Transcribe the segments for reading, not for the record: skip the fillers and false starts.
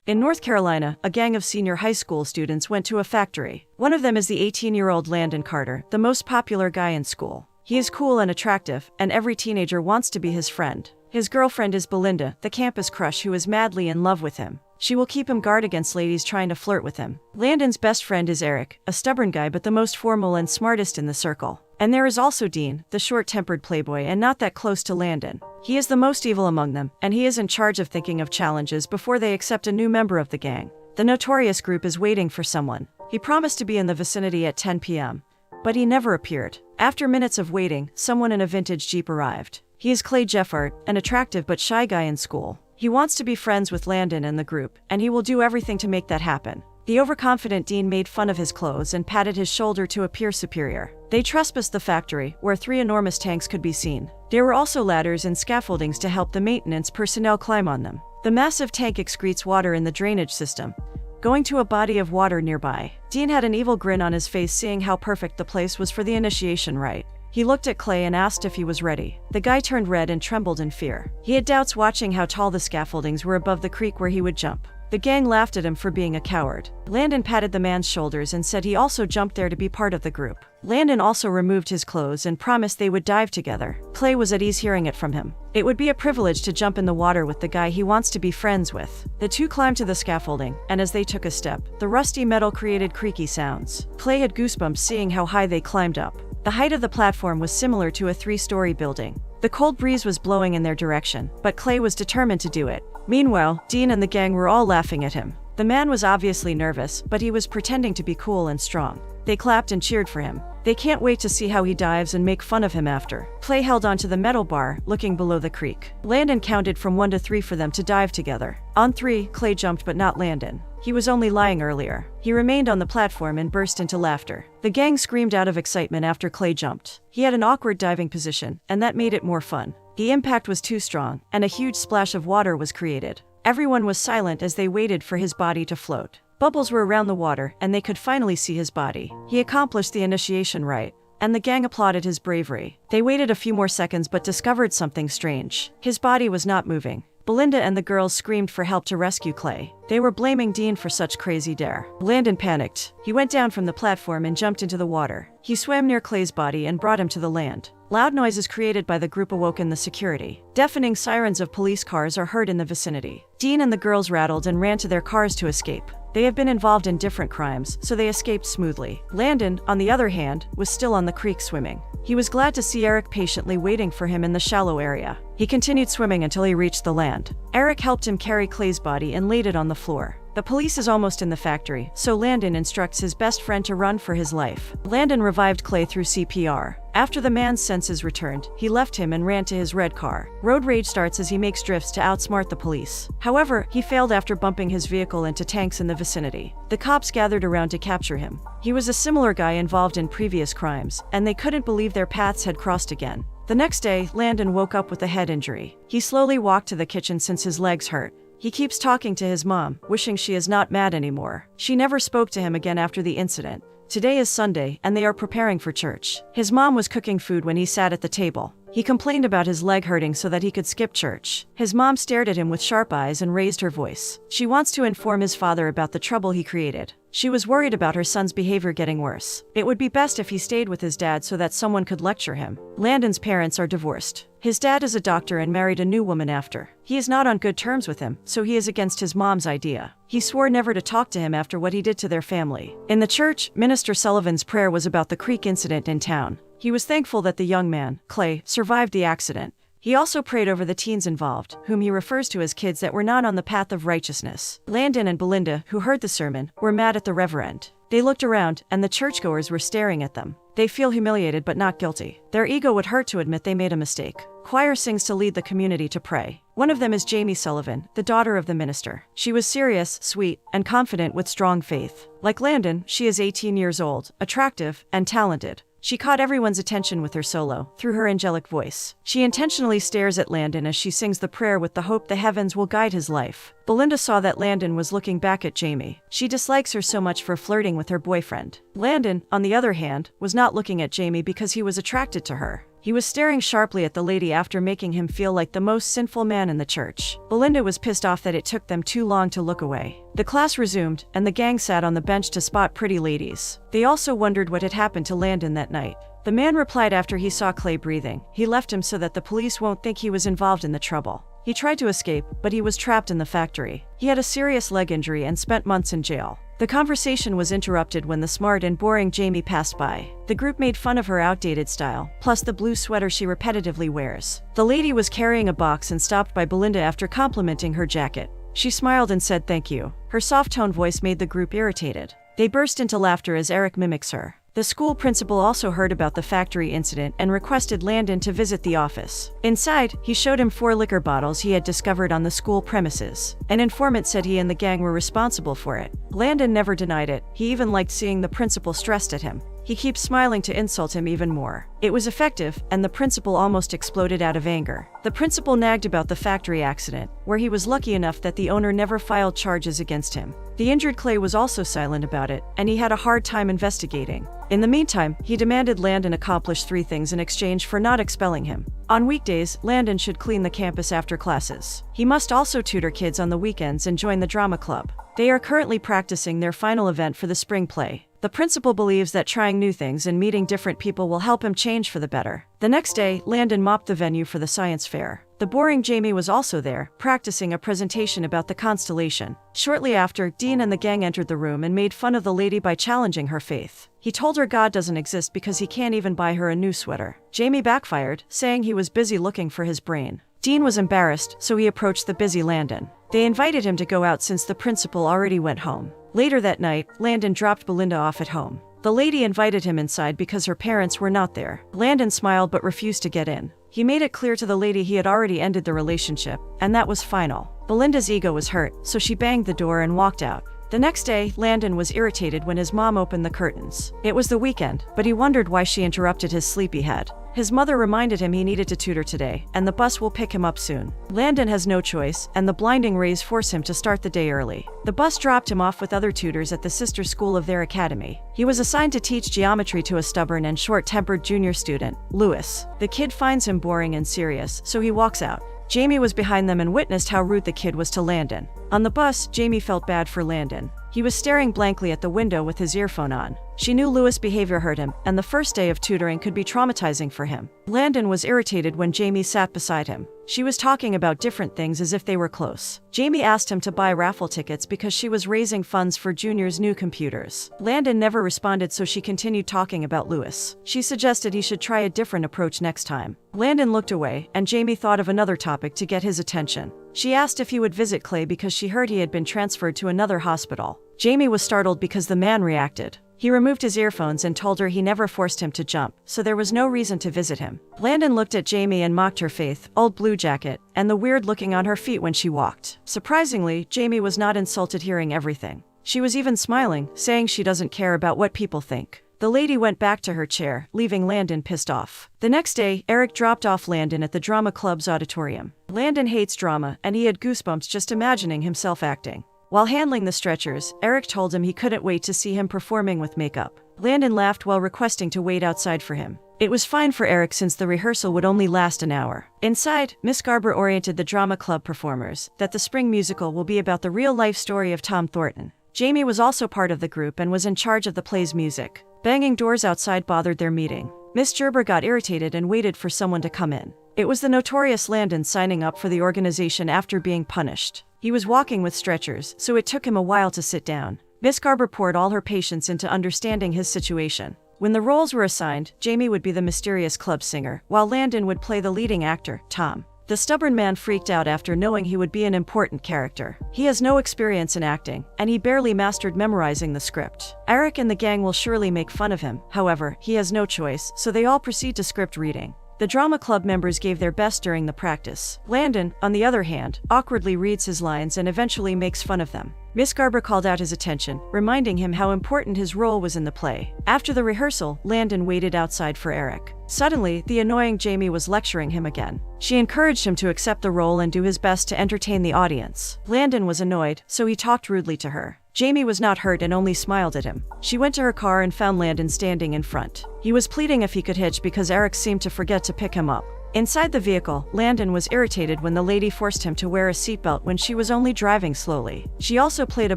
In North Carolina, a gang of senior high school students went to a factory. One of them is the 18-year-old Landon Carter, the most popular guy in school. He is cool and attractive, and every teenager wants to be his friend. His girlfriend is Belinda, the campus crush who is madly in love with him. She will keep him guard against ladies trying to flirt with him. Landon's best friend is Eric, a stubborn guy but the most formal and smartest in the circle. And there is also Dean, the short-tempered playboy and not that close to Landon. He is the most evil among them, and he is in charge of thinking of challenges before they accept a new member of the gang. The notorious group is waiting for someone. He promised to be in the vicinity at 10 p.m., but he never appeared. After minutes of waiting, someone in a vintage Jeep arrived. He is Clay Jeffart, an attractive but shy guy in school. He wants to be friends with Landon and the group, and he will do everything to make that happen. The overconfident Dean made fun of his clothes and patted his shoulder to appear superior. They trespassed the factory, where 3 enormous tanks could be seen. There were also ladders and scaffoldings to help the maintenance personnel climb on them. The massive tank excretes water in the drainage system, going to a body of water nearby. Dean had an evil grin on his face seeing how perfect the place was for the initiation rite. He looked at Clay and asked if he was ready. The guy turned red and trembled in fear. He had doubts watching how tall the scaffoldings were above the creek where he would jump. The gang laughed at him for being a coward. Landon patted the man's shoulders and said he also jumped there to be part of the group. Landon also removed his clothes and promised they would dive together. Clay was at ease hearing it from him. It would be a privilege to jump in the water with the guy he wants to be friends with. The two climbed to the scaffolding, and as they took a step, the rusty metal created creaky sounds. Clay had goosebumps seeing how high they climbed up. The height of the platform was similar to a 3-story building. The cold breeze was blowing in their direction, but Clay was determined to do it. Meanwhile, Dean and the gang were all laughing at him. The man was obviously nervous, but he was pretending to be cool and strong. They clapped and cheered for him. They can't wait to see how he dives and make fun of him after. Clay held onto the metal bar, looking below the creek. Landon counted from 1 to 3 for them to dive together. On 3, Clay jumped but not Landon. He was only lying earlier. He remained on the platform and burst into laughter. The gang screamed out of excitement after Clay jumped. He had an awkward diving position, and that made it more fun. The impact was too strong, and a huge splash of water was created. Everyone was silent as they waited for his body to float. Bubbles were around the water, and they could finally see his body. He accomplished the initiation rite, and the gang applauded his bravery. They waited a few more seconds but discovered something strange. His body was not moving. Belinda and the girls screamed for help to rescue Clay. They were blaming Dean for such crazy dare. Landon panicked. He went down from the platform and jumped into the water. He swam near Clay's body and brought him to the land. Loud noises created by the group awoken the security. Deafening sirens of police cars are heard in the vicinity. Dean and the girls rattled and ran to their cars to escape. They have been involved in different crimes, so they escaped smoothly. Landon, on the other hand, was still on the creek swimming. He was glad to see Eric patiently waiting for him in the shallow area. He continued swimming until he reached the land. Eric helped him carry Clay's body and laid it on the floor. The police is almost in the factory, so Landon instructs his best friend to run for his life. Landon revived Clay through CPR. After the man's senses returned, he left him and ran to his red car. Road rage starts as he makes drifts to outsmart the police. However, he failed after bumping his vehicle into tanks in the vicinity. The cops gathered around to capture him. He was a similar guy involved in previous crimes, and they couldn't believe their paths had crossed again. The next day, Landon woke up with a head injury. He slowly walked to the kitchen since his legs hurt. He keeps talking to his mom, wishing she is not mad anymore. She never spoke to him again after the incident. Today is Sunday, and they are preparing for church. His mom was cooking food when he sat at the table. He complained about his leg hurting so that he could skip church. His mom stared at him with sharp eyes and raised her voice. She wants to inform his father about the trouble he created. She was worried about her son's behavior getting worse. It would be best if he stayed with his dad so that someone could lecture him. Landon's parents are divorced. His dad is a doctor and married a new woman after. He is not on good terms with him, so he is against his mom's idea. He swore never to talk to him after what he did to their family. In the church, Minister Sullivan's prayer was about the creek incident in town. He was thankful that the young man, Clay, survived the accident. He also prayed over the teens involved, whom he refers to as kids that were not on the path of righteousness. Landon and Belinda, who heard the sermon, were mad at the reverend. They looked around, and the churchgoers were staring at them. They feel humiliated but not guilty. Their ego would hurt to admit they made a mistake. Choir sings to lead the community to pray. One of them is Jamie Sullivan, the daughter of the minister. She was serious, sweet, and confident with strong faith. Like Landon, she is 18 years old, attractive, and talented. She caught everyone's attention with her solo, through her angelic voice. She intentionally stares at Landon as she sings the prayer with the hope the heavens will guide his life. Belinda saw that Landon was looking back at Jamie. She dislikes her so much for flirting with her boyfriend. Landon, on the other hand, was not looking at Jamie because he was attracted to her. He was staring sharply at the lady after making him feel like the most sinful man in the church. Belinda was pissed off that it took them too long to look away. The class resumed, and the gang sat on the bench to spot pretty ladies. They also wondered what had happened to Landon that night. The man replied after he saw Clay breathing. He left him so that the police won't think he was involved in the trouble. He tried to escape, but he was trapped in the factory. He had a serious leg injury and spent months in jail. The conversation was interrupted when the smart and boring Jamie passed by. The group made fun of her outdated style, plus the blue sweater she repetitively wears. The lady was carrying a box and stopped by Belinda after complimenting her jacket. She smiled and said thank you. Her soft-toned voice made the group irritated. They burst into laughter as Eric mimics her. The school principal also heard about the factory incident and requested Landon to visit the office. Inside, he showed him 4 liquor bottles he had discovered on the school premises. An informant said he and the gang were responsible for it. Landon never denied it. He even liked seeing the principal stressed at him. He keeps smiling to insult him even more. It was effective, and the principal almost exploded out of anger. The principal nagged about the factory accident, where he was lucky enough that the owner never filed charges against him. The injured Clay was also silent about it, and he had a hard time investigating. In the meantime, he demanded Landon accomplish 3 things in exchange for not expelling him. On weekdays, Landon should clean the campus after classes. He must also tutor kids on the weekends and join the drama club. They are currently practicing their final event for the spring play. The principal believes that trying new things and meeting different people will help him change for the better. The next day, Landon mopped the venue for the science fair. The boring Jamie was also there, practicing a presentation about the constellation. Shortly after, Dean and the gang entered the room and made fun of the lady by challenging her faith. He told her God doesn't exist because he can't even buy her a new sweater. Jamie backfired, saying he was busy looking for his brain. Dean was embarrassed, so he approached the busy Landon. They invited him to go out since the principal already went home. Later that night, Landon dropped Belinda off at home. The lady invited him inside because her parents were not there. Landon smiled but refused to get in. He made it clear to the lady he had already ended the relationship, and that was final. Belinda's ego was hurt, so she banged the door and walked out. The next day, Landon was irritated when his mom opened the curtains. It was the weekend, but he wondered why she interrupted his sleepy head. His mother reminded him he needed to tutor today, and the bus will pick him up soon. Landon has no choice, and the blinding rays force him to start the day early. The bus dropped him off with other tutors at the sister school of their academy. He was assigned to teach geometry to a stubborn and short-tempered junior student, Lewis. The kid finds him boring and serious, so he walks out. Jamie was behind them and witnessed how rude the kid was to Landon. On the bus, Jamie felt bad for Landon. He was staring blankly at the window with his earphone on. She knew Lewis' behavior hurt him, and the first day of tutoring could be traumatizing for him. Landon was irritated when Jamie sat beside him. She was talking about different things as if they were close. Jamie asked him to buy raffle tickets because she was raising funds for Junior's new computers. Landon never responded, so she continued talking about Lewis. She suggested he should try a different approach next time. Landon looked away, and Jamie thought of another topic to get his attention. She asked if he would visit Clay because she heard he had been transferred to another hospital. Jamie was startled because the man reacted. He removed his earphones and told her he never forced him to jump, so there was no reason to visit him. Landon looked at Jamie and mocked her faith, old blue jacket, and the weird looking on her feet when she walked. Surprisingly, Jamie was not insulted hearing everything. She was even smiling, saying she doesn't care about what people think. The lady went back to her chair, leaving Landon pissed off. The next day, Eric dropped off Landon at the drama club's auditorium. Landon hates drama, and he had goosebumps just imagining himself acting. While handling the stretchers, Eric told him he couldn't wait to see him performing with makeup. Landon laughed while requesting to wait outside for him. It was fine for Eric since the rehearsal would only last an hour. Inside, Miss Garber oriented the drama club performers that the spring musical will be about the real-life story of Tom Thornton. Jamie was also part of the group and was in charge of the play's music. Banging doors outside bothered their meeting. Miss Gerber got irritated and waited for someone to come in. It was the notorious Landon signing up for the organization after being punished. He was walking with stretchers, so it took him a while to sit down. Miss Garber poured all her patience into understanding his situation. When the roles were assigned, Jamie would be the mysterious club singer, while Landon would play the leading actor, Tom. The stubborn man freaked out after knowing he would be an important character. He has no experience in acting, and he barely mastered memorizing the script. Eric and the gang will surely make fun of him, however, he has no choice, so they all proceed to script reading. The drama club members gave their best during the practice. Landon, on the other hand, awkwardly reads his lines and eventually makes fun of them. Miss Garber called out his attention, reminding him how important his role was in the play. After the rehearsal, Landon waited outside for Eric. Suddenly, the annoying Jamie was lecturing him again. She encouraged him to accept the role and do his best to entertain the audience. Landon was annoyed, so he talked rudely to her. Jamie was not hurt and only smiled at him. She went to her car and found Landon standing in front. He was pleading if he could hitch because Eric seemed to forget to pick him up. Inside the vehicle, Landon was irritated when the lady forced him to wear a seatbelt when she was only driving slowly. She also played a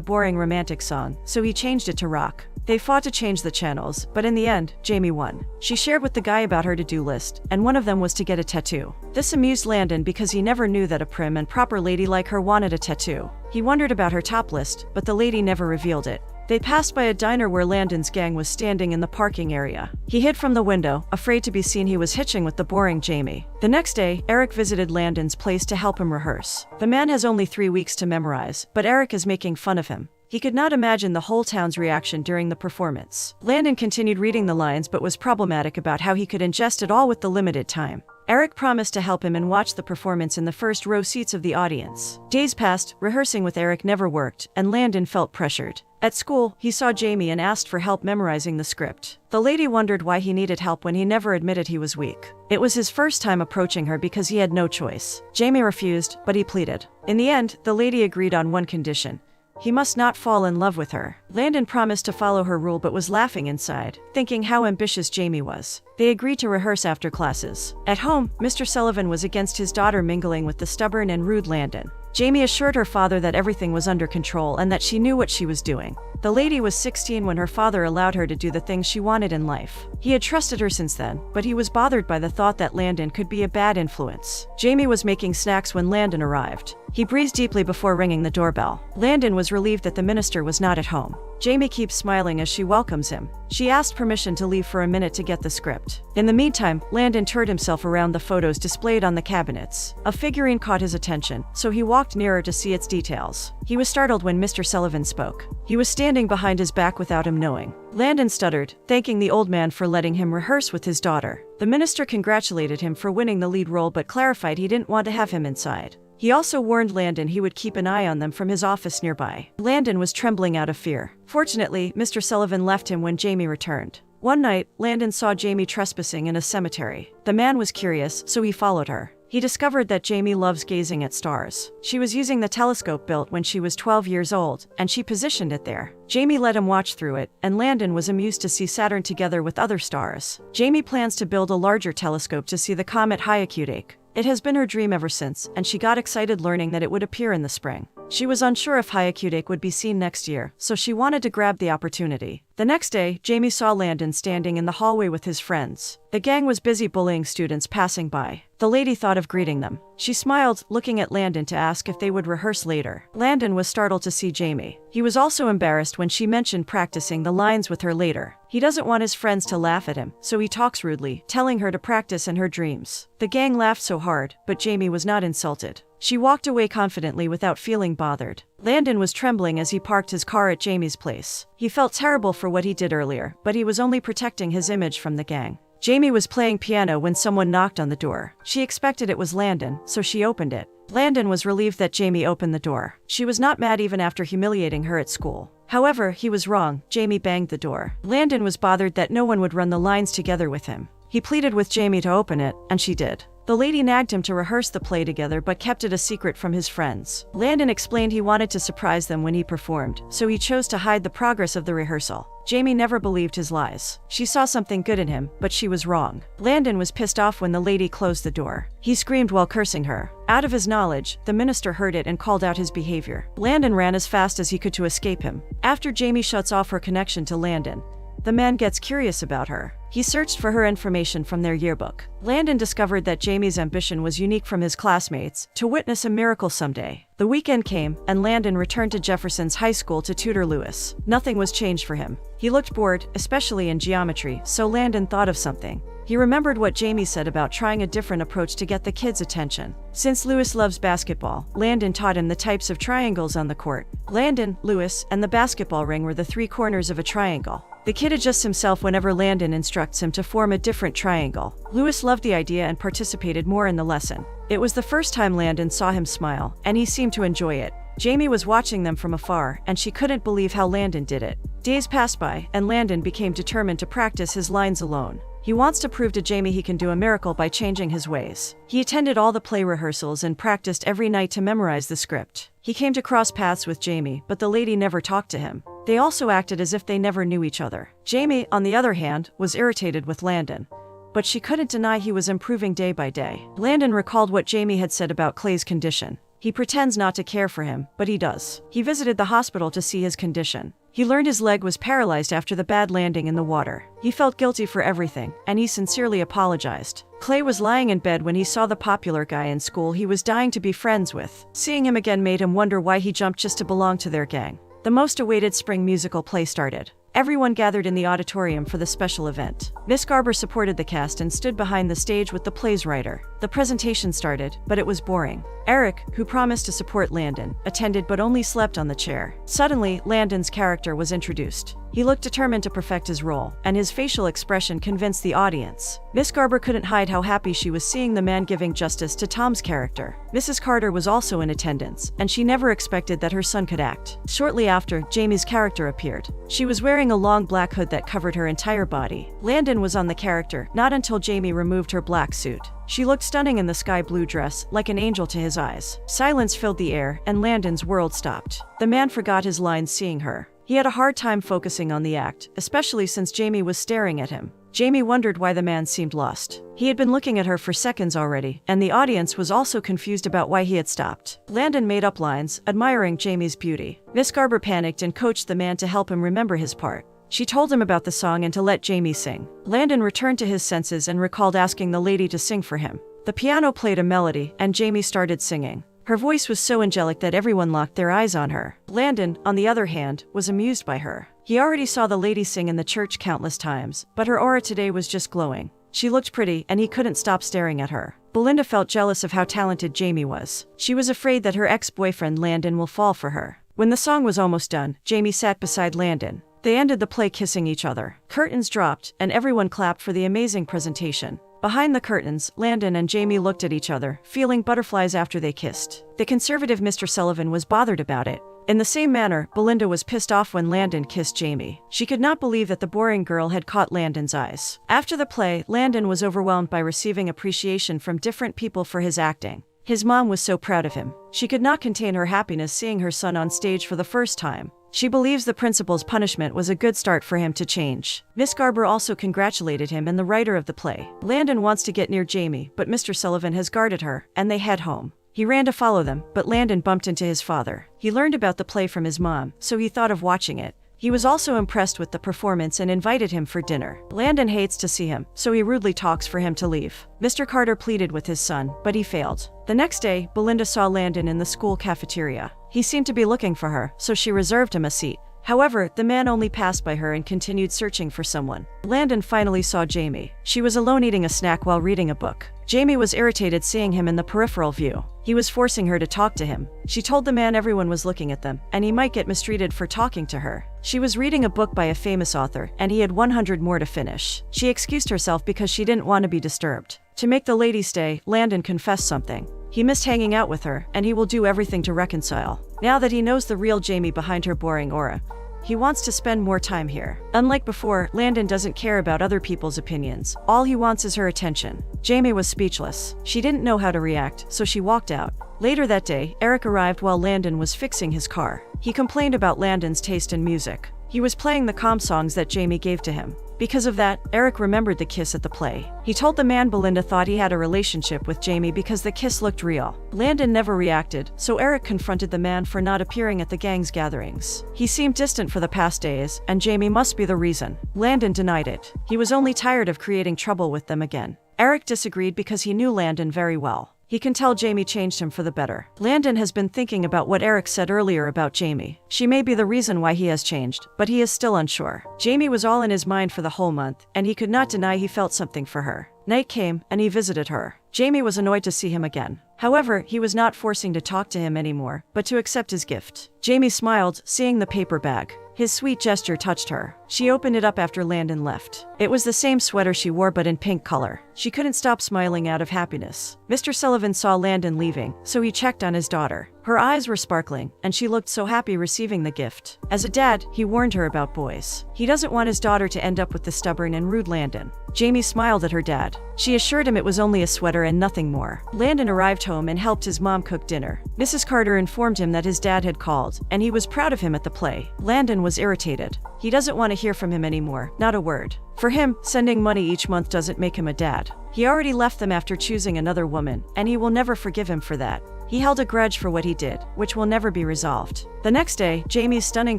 boring romantic song, so he changed it to rock. They fought to change the channels, but in the end, Jamie won. She shared with the guy about her to-do list, and one of them was to get a tattoo. This amused Landon because he never knew that a prim and proper lady like her wanted a tattoo. He wondered about her top list, but the lady never revealed it. They passed by a diner where Landon's gang was standing in the parking area. He hid from the window, afraid to be seen he was hitching with the boring Jamie. The next day, Eric visited Landon's place to help him rehearse. The man has only 3 weeks to memorize, but Eric is making fun of him. He could not imagine the whole town's reaction during the performance. Landon continued reading the lines but was problematic about how he could ingest it all with the limited time. Eric promised to help him and watch the performance in the first row seats of the audience. Days passed, rehearsing with Eric never worked, and Landon felt pressured. At school, he saw Jamie and asked for help memorizing the script. The lady wondered why he needed help when he never admitted he was weak. It was his first time approaching her because he had no choice. Jamie refused, but he pleaded. In the end, the lady agreed on one condition. He must not fall in love with her. Landon promised to follow her rule but was laughing inside, thinking how ambitious Jamie was. They agreed to rehearse after classes. At home, Mr. Sullivan was against his daughter mingling with the stubborn and rude Landon. Jamie assured her father that everything was under control and that she knew what she was doing. The lady was 16 when her father allowed her to do the things she wanted in life. He had trusted her since then, but he was bothered by the thought that Landon could be a bad influence. Jamie was making snacks when Landon arrived. He breathed deeply before ringing the doorbell. Landon was relieved that the minister was not at home. Jamie keeps smiling as she welcomes him. She asked permission to leave for a minute to get the script. In the meantime, Landon toured himself around the photos displayed on the cabinets. A figurine caught his attention, so he walked nearer to see its details. He was startled when Mr. Sullivan spoke. He was standing behind his back without him knowing. Landon stuttered, thanking the old man for letting him rehearse with his daughter. The minister congratulated him for winning the lead role but clarified he didn't want to have him inside. He also warned Landon he would keep an eye on them from his office nearby. Landon was trembling out of fear. Fortunately, Mr. Sullivan left him when Jamie returned. One night, Landon saw Jamie trespassing in a cemetery. The man was curious, so he followed her. He discovered that Jamie loves gazing at stars. She was using the telescope built when she was 12 years old, and she positioned it there. Jamie let him watch through it, and Landon was amused to see Saturn together with other stars. Jamie plans to build a larger telescope to see the comet Hyakutake. It has been her dream ever since, and she got excited learning that it would appear in the spring. She was unsure if Hyakutake would be seen next year, so she wanted to grab the opportunity. The next day, Jamie saw Landon standing in the hallway with his friends. The gang was busy bullying students passing by. The lady thought of greeting them. She smiled, looking at Landon to ask if they would rehearse later. Landon was startled to see Jamie. He was also embarrassed when she mentioned practicing the lines with her later. He doesn't want his friends to laugh at him, so he talks rudely, telling her to practice in her dreams. The gang laughed so hard, but Jamie was not insulted. She walked away confidently without feeling bothered. Landon was trembling as he parked his car at Jamie's place. He felt terrible for what he did earlier, but he was only protecting his image from the gang. Jamie was playing piano when someone knocked on the door. She expected it was Landon, so she opened it. Landon was relieved that Jamie opened the door. She was not mad even after humiliating her at school. However, he was wrong. Jamie banged the door. Landon was bothered that no one would run the lines together with him. He pleaded with Jamie to open it, and she did. The lady nagged him to rehearse the play together but kept it a secret from his friends. Landon explained he wanted to surprise them when he performed, so he chose to hide the progress of the rehearsal. Jamie never believed his lies. She saw something good in him, but she was wrong. Landon was pissed off when the lady closed the door. He screamed while cursing her. Out of his knowledge, the minister heard it and called out his behavior. Landon ran as fast as he could to escape him. After Jamie shuts off her connection to Landon, the man gets curious about her. He searched for her information from their yearbook. Landon discovered that Jamie's ambition was unique from his classmates, to witness a miracle someday. The weekend came, and Landon returned to Jefferson's High School to tutor Lewis. Nothing was changed for him. He looked bored, especially in geometry, so Landon thought of something. He remembered what Jamie said about trying a different approach to get the kids' attention. Since Lewis loves basketball, Landon taught him the types of triangles on the court. Landon, Lewis, and the basketball ring were the 3 corners of a triangle. The kid adjusts himself whenever Landon instructs him to form a different triangle. Lewis loved the idea and participated more in the lesson. It was the first time Landon saw him smile, and he seemed to enjoy it. Jamie was watching them from afar, and she couldn't believe how Landon did it. Days passed by, and Landon became determined to practice his lines alone. He wants to prove to Jamie he can do a miracle by changing his ways. He attended all the play rehearsals and practiced every night to memorize the script. He came to cross paths with Jamie, but the lady never talked to him. They also acted as if they never knew each other. Jamie, on the other hand, was irritated with Landon, but she couldn't deny he was improving day by day. Landon recalled what Jamie had said about Clay's condition. He pretends not to care for him, but he does. He visited the hospital to see his condition. He learned his leg was paralyzed after the bad landing in the water. He felt guilty for everything, and he sincerely apologized. Clay was lying in bed when he saw the popular guy in school he was dying to be friends with. Seeing him again made him wonder why he jumped just to belong to their gang. The most awaited spring musical play started. Everyone gathered in the auditorium for the special event. Miss Garber supported the cast and stood behind the stage with the play's writer. The presentation started, but it was boring. Eric, who promised to support Landon, attended but only slept on the chair. Suddenly, Landon's character was introduced. He looked determined to perfect his role, and his facial expression convinced the audience. Miss Garber couldn't hide how happy she was seeing the man giving justice to Tom's character. Mrs. Carter was also in attendance, and she never expected that her son could act. Shortly after, Jamie's character appeared. She was wearing a long black hood that covered her entire body. Landon was on the character, not until Jamie removed her black suit. She looked stunning in the sky blue dress, like an angel to his eyes. Silence filled the air, and Landon's world stopped. The man forgot his lines seeing her. He had a hard time focusing on the act, especially since Jamie was staring at him. Jamie wondered why the man seemed lost. He had been looking at her for seconds already, and the audience was also confused about why he had stopped. Landon made up lines, admiring Jamie's beauty. Miss Garber panicked and coached the man to help him remember his part. She told him about the song and to let Jamie sing. Landon returned to his senses and recalled asking the lady to sing for him. The piano played a melody, and Jamie started singing. Her voice was so angelic that everyone locked their eyes on her. Landon, on the other hand, was amused by her. He already saw the lady sing in the church countless times, but her aura today was just glowing. She looked pretty, and he couldn't stop staring at her. Belinda felt jealous of how talented Jamie was. She was afraid that her ex-boyfriend Landon will fall for her. When the song was almost done, Jamie sat beside Landon. They ended the play kissing each other. Curtains dropped, and everyone clapped for the amazing presentation. Behind the curtains, Landon and Jamie looked at each other, feeling butterflies after they kissed. The conservative Mr. Sullivan was bothered about it. In the same manner, Belinda was pissed off when Landon kissed Jamie. She could not believe that the boring girl had caught Landon's eyes. After the play, Landon was overwhelmed by receiving appreciation from different people for his acting. His mom was so proud of him. She could not contain her happiness seeing her son on stage for the first time. She believes the principal's punishment was a good start for him to change. Miss Garber also congratulated him and the writer of the play. Landon wants to get near Jamie, but Mr. Sullivan has guarded her, and they head home. He ran to follow them, but Landon bumped into his father. He learned about the play from his mom, so he thought of watching it. He was also impressed with the performance and invited him for dinner. Landon hates to see him, so he rudely talks for him to leave. Mr. Carter pleaded with his son, but he failed. The next day, Belinda saw Landon in the school cafeteria. He seemed to be looking for her, so she reserved him a seat. However, the man only passed by her and continued searching for someone. Landon finally saw Jamie. She was alone eating a snack while reading a book. Jamie was irritated seeing him in the peripheral view. He was forcing her to talk to him. She told the man everyone was looking at them, and he might get mistreated for talking to her. She was reading a book by a famous author, and he had 100 more to finish. She excused herself because she didn't want to be disturbed. To make the lady stay, Landon confessed something. He missed hanging out with her, and he will do everything to reconcile. Now that he knows the real Jamie behind her boring aura, he wants to spend more time here. Unlike before, Landon doesn't care about other people's opinions. All he wants is her attention. Jamie was speechless. She didn't know how to react, so she walked out. Later that day, Eric arrived while Landon was fixing his car. He complained about Landon's taste in music. He was playing the calm songs that Jamie gave to him. Because of that, Eric remembered the kiss at the play. He told the man Belinda thought he had a relationship with Jamie because the kiss looked real. Landon never reacted, so Eric confronted the man for not appearing at the gang's gatherings. He seemed distant for the past days, and Jamie must be the reason. Landon denied it. He was only tired of creating trouble with them again. Eric disagreed because he knew Landon very well. He can tell Jamie changed him for the better. Landon has been thinking about what Eric said earlier about Jamie. She may be the reason why he has changed, but he is still unsure. Jamie was all in his mind for the whole month, and he could not deny he felt something for her. Night came, and he visited her. Jamie was annoyed to see him again. However, he was not forcing to talk to him anymore, but to accept his gift. Jamie smiled, seeing the paper bag. His sweet gesture touched her. She opened it up after Landon left. It was the same sweater she wore but in pink color. She couldn't stop smiling out of happiness. Mr. Sullivan saw Landon leaving, so he checked on his daughter. Her eyes were sparkling, and she looked so happy receiving the gift. As a dad, he warned her about boys. He doesn't want his daughter to end up with the stubborn and rude Landon. Jamie smiled at her dad. She assured him it was only a sweater and nothing more. Landon arrived home and helped his mom cook dinner. Mrs. Carter informed him that his dad had called, and he was proud of him at the play. Landon was irritated. He doesn't want to hear from him anymore, not a word. For him, sending money each month doesn't make him a dad. He already left them after choosing another woman, and he will never forgive him for that. He held a grudge for what he did, which will never be resolved. The next day, Jamie's stunning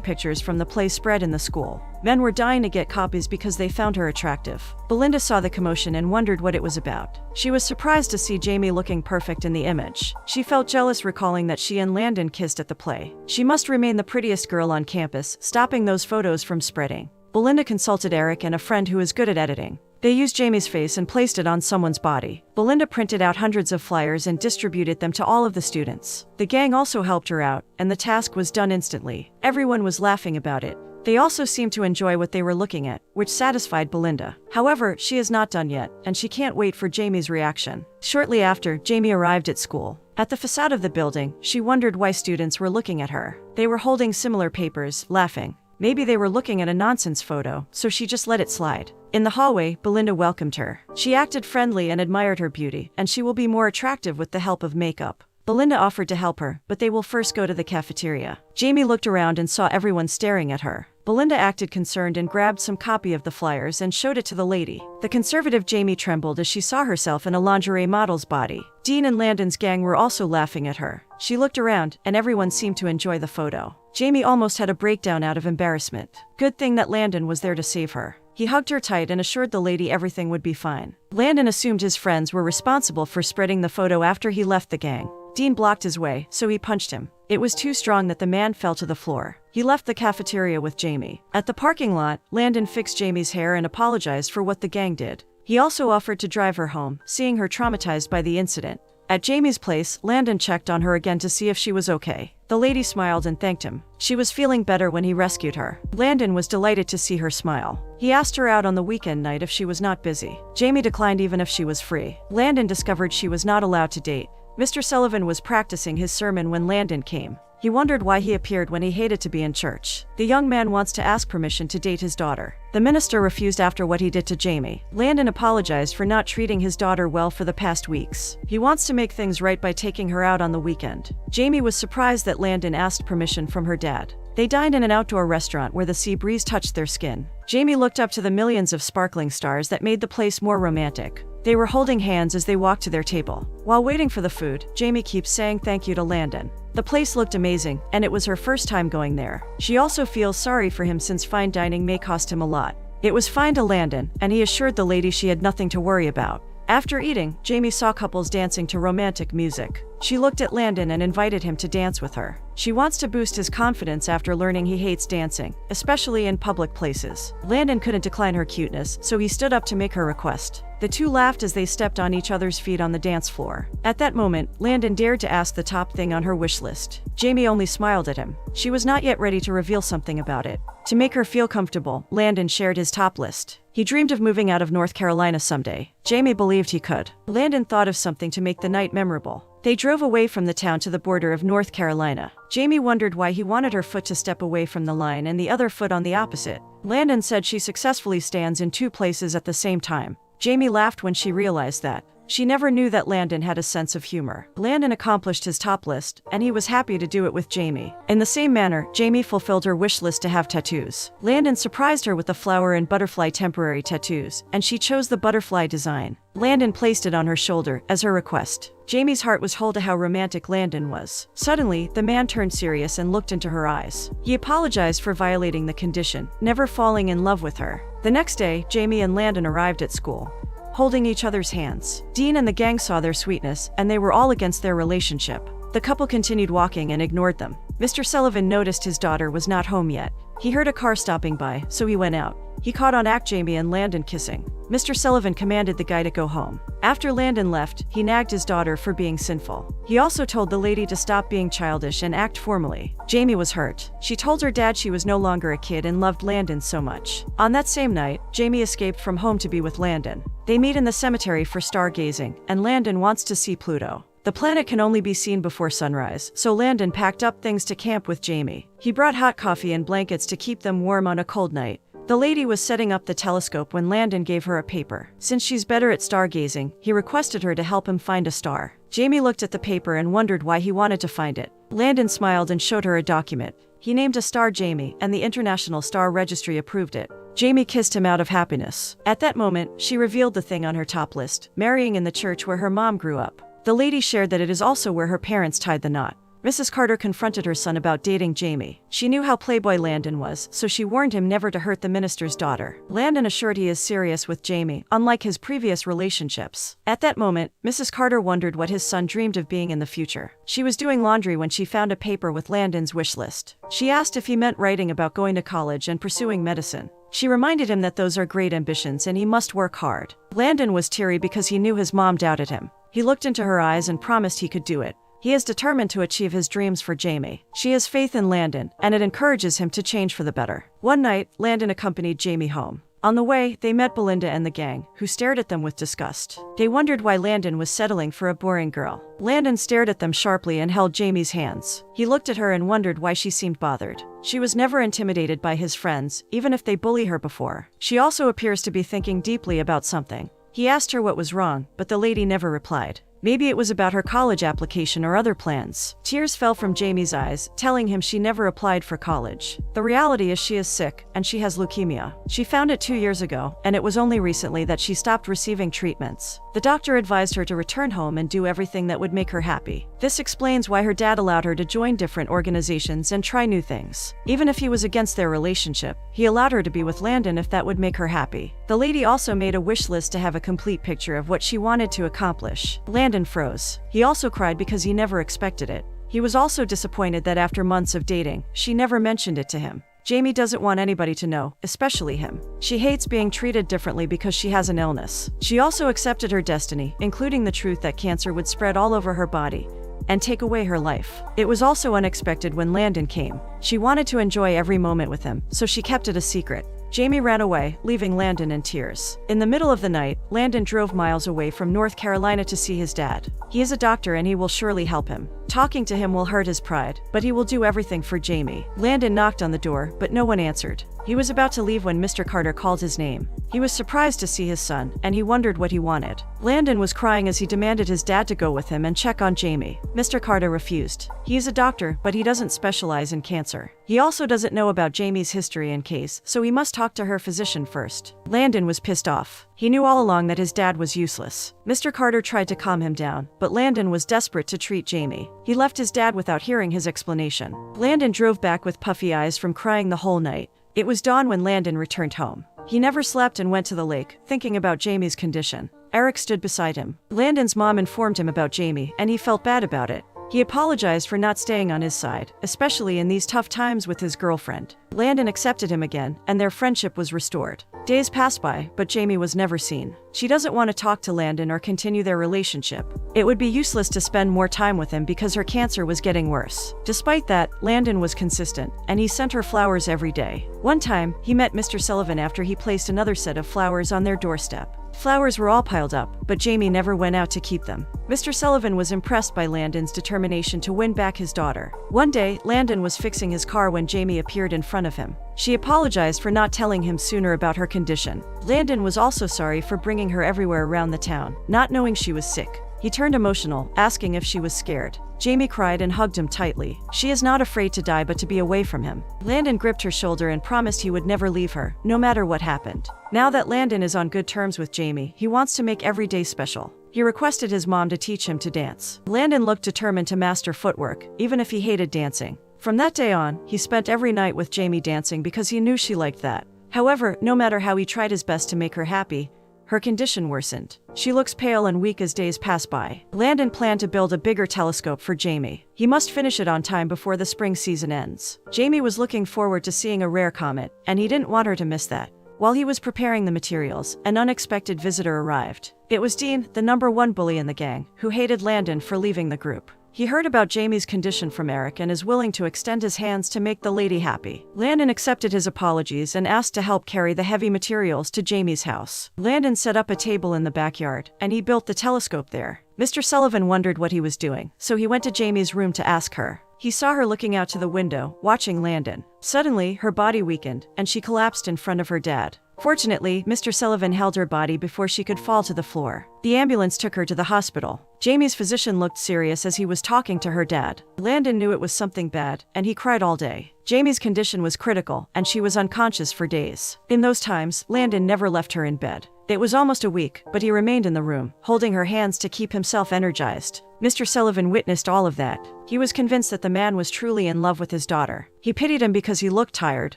pictures from the play spread in the school. Men were dying to get copies because they found her attractive. Belinda saw the commotion and wondered what it was about. She was surprised to see Jamie looking perfect in the image. She felt jealous recalling that she and Landon kissed at the play. She must remain the prettiest girl on campus, stopping those photos from spreading. Belinda consulted Eric and a friend who is good at editing. They used Jamie's face and placed it on someone's body. Belinda printed out hundreds of flyers and distributed them to all of the students. The gang also helped her out, and the task was done instantly. Everyone was laughing about it. They also seemed to enjoy what they were looking at, which satisfied Belinda. However, she is not done yet, and she can't wait for Jamie's reaction. Shortly after, Jamie arrived at school. At the facade of the building, she wondered why students were looking at her. They were holding similar papers, laughing. Maybe they were looking at a nonsense photo, so she just let it slide. In the hallway, Belinda welcomed her. She acted friendly and admired her beauty, and she will be more attractive with the help of makeup. Belinda offered to help her, but they will first go to the cafeteria. Jamie looked around and saw everyone staring at her. Belinda acted concerned and grabbed some copy of the flyers and showed it to the lady. The conservative Jamie trembled as she saw herself in a lingerie model's body. Dean and Landon's gang were also laughing at her. She looked around, and everyone seemed to enjoy the photo. Jamie almost had a breakdown out of embarrassment. Good thing that Landon was there to save her. He hugged her tight and assured the lady everything would be fine. Landon assumed his friends were responsible for spreading the photo after he left the gang. Dean blocked his way, so he punched him. It was too strong that the man fell to the floor. He left the cafeteria with Jamie. At the parking lot, Landon fixed Jamie's hair and apologized for what the gang did. He also offered to drive her home, seeing her traumatized by the incident. At Jamie's place, Landon checked on her again to see if she was okay. The lady smiled and thanked him. She was feeling better when he rescued her. Landon was delighted to see her smile. He asked her out on the weekend night if she was not busy. Jamie declined even if she was free. Landon discovered she was not allowed to date. Mr. Sullivan was practicing his sermon when Landon came. He wondered why he appeared when he hated to be in church. The young man wants to ask permission to date his daughter. The minister refused after what he did to Jamie. Landon apologized for not treating his daughter well for the past weeks. He wants to make things right by taking her out on the weekend. Jamie was surprised that Landon asked permission from her dad. They dined in an outdoor restaurant where the sea breeze touched their skin. Jamie looked up to the millions of sparkling stars that made the place more romantic. They were holding hands as they walked to their table. While waiting for the food, Jamie keeps saying thank you to Landon. The place looked amazing, and it was her first time going there. She also feels sorry for him since fine dining may cost him a lot. It was fine to Landon, and he assured the lady she had nothing to worry about. After eating, Jamie saw couples dancing to romantic music. She looked at Landon and invited him to dance with her. She wants to boost his confidence after learning he hates dancing, especially in public places. Landon couldn't decline her cuteness, so he stood up to make her request. The two laughed as they stepped on each other's feet on the dance floor. At that moment, Landon dared to ask the top thing on her wish list. Jamie only smiled at him. She was not yet ready to reveal something about it. To make her feel comfortable, Landon shared his top list. He dreamed of moving out of North Carolina someday. Jamie believed he could. Landon thought of something to make the night memorable. They drove away from the town to the border of North Carolina. Jamie wondered why he wanted her foot to step away from the line and the other foot on the opposite. Landon said she successfully stands in two places at the same time. Jamie laughed when she realized that. She never knew that Landon had a sense of humor. Landon accomplished his top list, and he was happy to do it with Jamie. In the same manner, Jamie fulfilled her wish list to have tattoos. Landon surprised her with the flower and butterfly temporary tattoos, and she chose the butterfly design. Landon placed it on her shoulder, as her request. Jamie's heart was whole to how romantic Landon was. Suddenly, the man turned serious and looked into her eyes. He apologized for violating the condition, never falling in love with her. The next day, Jamie and Landon arrived at school, holding each other's hands. Dean and the gang saw their sweetness, and they were all against their relationship. The couple continued walking and ignored them. Mr. Sullivan noticed his daughter was not home yet. He heard a car stopping by, so he went out. He caught on Jamie and Landon kissing. Mr. Sullivan commanded the guy to go home. After Landon left, he nagged his daughter for being sinful. He also told the lady to stop being childish and act formally. Jamie was hurt. She told her dad she was no longer a kid and loved Landon so much. On that same night, Jamie escaped from home to be with Landon. They meet in the cemetery for stargazing, and Landon wants to see Pluto. The planet can only be seen before sunrise, so Landon packed up things to camp with Jamie. He brought hot coffee and blankets to keep them warm on a cold night. The lady was setting up the telescope when Landon gave her a paper. Since she's better at stargazing, he requested her to help him find a star. Jamie looked at the paper and wondered why he wanted to find it. Landon smiled and showed her a document. He named a star Jamie, and the International Star Registry approved it. Jamie kissed him out of happiness. At that moment, she revealed the thing on her top list, marrying in the church where her mom grew up. The lady shared that it is also where her parents tied the knot. Mrs. Carter confronted her son about dating Jamie. She knew how playboy Landon was, so she warned him never to hurt the minister's daughter. Landon assured he is serious with Jamie, unlike his previous relationships. At that moment, Mrs. Carter wondered what his son dreamed of being in the future. She was doing laundry when she found a paper with Landon's wish list. She asked if he meant writing about going to college and pursuing medicine. She reminded him that those are great ambitions and he must work hard. Landon was teary because he knew his mom doubted him. He looked into her eyes and promised he could do it. He is determined to achieve his dreams for Jamie. She has faith in Landon, and it encourages him to change for the better. One night, Landon accompanied Jamie home. On the way, they met Belinda and the gang, who stared at them with disgust. They wondered why Landon was settling for a boring girl. Landon stared at them sharply and held Jamie's hands. He looked at her and wondered why she seemed bothered. She was never intimidated by his friends, even if they bully her before. She also appears to be thinking deeply about something. He asked her what was wrong, but the lady never replied. Maybe it was about her college application or other plans. Tears fell from Jamie's eyes, telling him she never applied for college. The reality is she is sick, and she has leukemia. She found it 2 years ago, and it was only recently that she stopped receiving treatments. The doctor advised her to return home and do everything that would make her happy. This explains why her dad allowed her to join different organizations and try new things. Even if he was against their relationship, he allowed her to be with Landon if that would make her happy. The lady also made a wish list to have a complete picture of what she wanted to accomplish. Landon froze. He also cried because he never expected it. He was also disappointed that after months of dating, she never mentioned it to him. Jamie doesn't want anybody to know, especially him. She hates being treated differently because she has an illness. She also accepted her destiny, including the truth that cancer would spread all over her body and take away her life. It was also unexpected when Landon came. She wanted to enjoy every moment with him, so she kept it a secret. Jamie ran away, leaving Landon in tears. In the middle of the night, Landon drove miles away from North Carolina to see his dad. He is a doctor and he will surely help him. Talking to him will hurt his pride, but he will do everything for Jamie. Landon knocked on the door, but no one answered. He was about to leave when Mr. Carter called his name. He was surprised to see his son, and he wondered what he wanted. Landon was crying as he demanded his dad to go with him and check on Jamie. Mr. Carter refused. He is a doctor, but he doesn't specialize in cancer. He also doesn't know about Jamie's history and case, so he must talk to her physician first. Landon was pissed off. He knew all along that his dad was useless. Mr. Carter tried to calm him down, but Landon was desperate to treat Jamie. He left his dad without hearing his explanation. Landon drove back with puffy eyes from crying the whole night. It was dawn when Landon returned home. He never slept and went to the lake, thinking about Jamie's condition. Eric stood beside him. Landon's mom informed him about Jamie, and he felt bad about it. He apologized for not staying on his side, especially in these tough times with his girlfriend. Landon accepted him again, and their friendship was restored. Days passed by, but Jamie was never seen. She doesn't want to talk to Landon or continue their relationship. It would be useless to spend more time with him because her cancer was getting worse. Despite that, Landon was consistent, and he sent her flowers every day. One time, he met Mr. Sullivan after he placed another set of flowers on their doorstep. Flowers were all piled up, but Jamie never went out to keep them. Mr. Sullivan was impressed by Landon's determination to win back his daughter. One day, Landon was fixing his car when Jamie appeared in front of him. She apologized for not telling him sooner about her condition. Landon was also sorry for bringing her everywhere around the town, not knowing she was sick. He turned emotional, asking if she was scared. Jamie cried and hugged him tightly. She is not afraid to die but to be away from him. Landon gripped her shoulder and promised he would never leave her, no matter what happened. Now that Landon is on good terms with Jamie, he wants to make every day special. He requested his mom to teach him to dance. Landon looked determined to master footwork, even if he hated dancing. From that day on, he spent every night with Jamie dancing because he knew she liked that. However, no matter how he tried his best to make her happy, her condition worsened. She looks pale and weak as days pass by. Landon planned to build a bigger telescope for Jamie. He must finish it on time before the spring season ends. Jamie was looking forward to seeing a rare comet, and he didn't want her to miss that. While he was preparing the materials, an unexpected visitor arrived. It was Dean, the #1 bully in the gang, who hated Landon for leaving the group. He heard about Jamie's condition from Eric and is willing to extend his hands to make the lady happy. Landon accepted his apologies and asked to help carry the heavy materials to Jamie's house. Landon set up a table in the backyard, and he built the telescope there. Mr. Sullivan wondered what he was doing, so he went to Jamie's room to ask her. He saw her looking out to the window, watching Landon. Suddenly, her body weakened, and she collapsed in front of her dad. Fortunately, Mr. Sullivan held her body before she could fall to the floor. The ambulance took her to the hospital. Jamie's physician looked serious as he was talking to her dad. Landon knew it was something bad, and he cried all day. Jamie's condition was critical, and she was unconscious for days. In those times, Landon never left her in bed. It was almost a week, but he remained in the room, holding her hands to keep himself energized. Mr. Sullivan witnessed all of that. He was convinced that the man was truly in love with his daughter. He pitied him because he looked tired,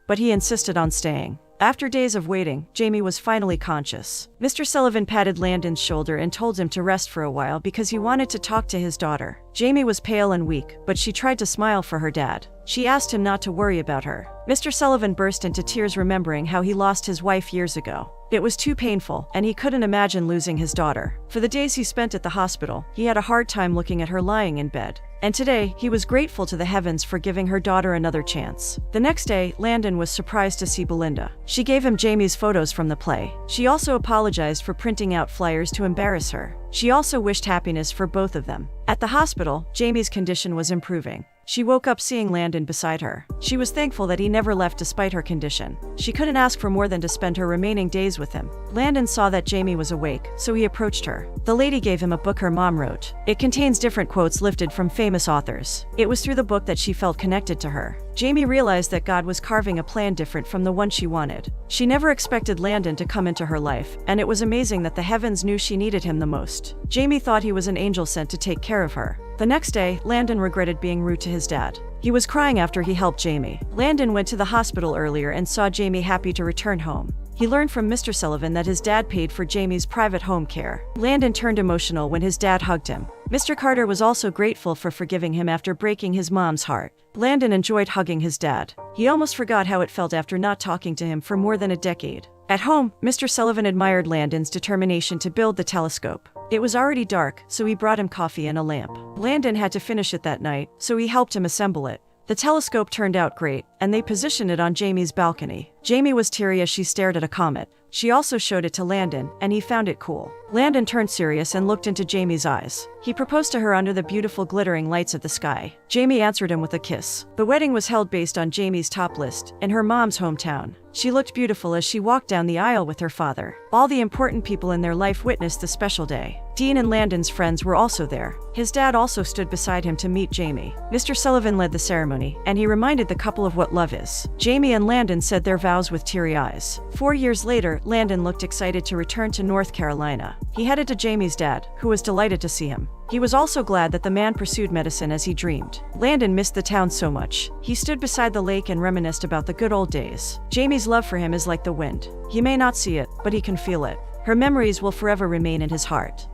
but he insisted on staying. After days of waiting, Jamie was finally conscious. Mr. Sullivan patted Landon's shoulder and told him to rest for a while because he wanted to talk to his daughter. Jamie was pale and weak, but she tried to smile for her dad. She asked him not to worry about her. Mr. Sullivan burst into tears remembering how he lost his wife years ago. It was too painful, and he couldn't imagine losing his daughter. For the days he spent at the hospital, he had a hard time looking at her lying in bed. And today, he was grateful to the heavens for giving her daughter another chance. The next day, Landon was surprised to see Belinda. She gave him Jamie's photos from the play. She also apologized for printing out flyers to embarrass her. She also wished happiness for both of them. At the hospital, Jamie's condition was improving. She woke up seeing Landon beside her. She was thankful that he never left despite her condition. She couldn't ask for more than to spend her remaining days with him. Landon saw that Jamie was awake, so he approached her. The lady gave him a book her mom wrote. It contains different quotes lifted from famous authors. It was through the book that she felt connected to her. Jamie realized that God was carving a plan different from the one she wanted. She never expected Landon to come into her life, and it was amazing that the heavens knew she needed him the most. Jamie thought he was an angel sent to take care of her. The next day, Landon regretted being rude to his dad. He was crying after he helped Jamie. Landon went to the hospital earlier and saw Jamie happy to return home. He learned from Mr. Sullivan that his dad paid for Jamie's private home care. Landon turned emotional when his dad hugged him. Mr. Carter was also grateful for forgiving him after breaking his mom's heart. Landon enjoyed hugging his dad. He almost forgot how it felt after not talking to him for more than a decade. At home, Mr. Sullivan admired Landon's determination to build the telescope. It was already dark, so he brought him coffee and a lamp. Landon had to finish it that night, so he helped him assemble it. The telescope turned out great, and they positioned it on Jamie's balcony. Jamie was teary as she stared at a comet. She also showed it to Landon, and he found it cool. Landon turned serious and looked into Jamie's eyes. He proposed to her under the beautiful glittering lights of the sky. Jamie answered him with a kiss. The wedding was held based on Jamie's top list, in her mom's hometown. She looked beautiful as she walked down the aisle with her father. All the important people in their life witnessed the special day. Dean and Landon's friends were also there. His dad also stood beside him to meet Jamie. Mr. Sullivan led the ceremony, and he reminded the couple of what love is. Jamie and Landon said their vows with teary eyes. 4 years later, Landon looked excited to return to North Carolina. He headed to Jamie's dad, who was delighted to see him. He was also glad that the man pursued medicine as he dreamed. Landon missed the town so much. He stood beside the lake and reminisced about the good old days. Jamie's love for him is like the wind. He may not see it, but he can feel it. Her memories will forever remain in his heart.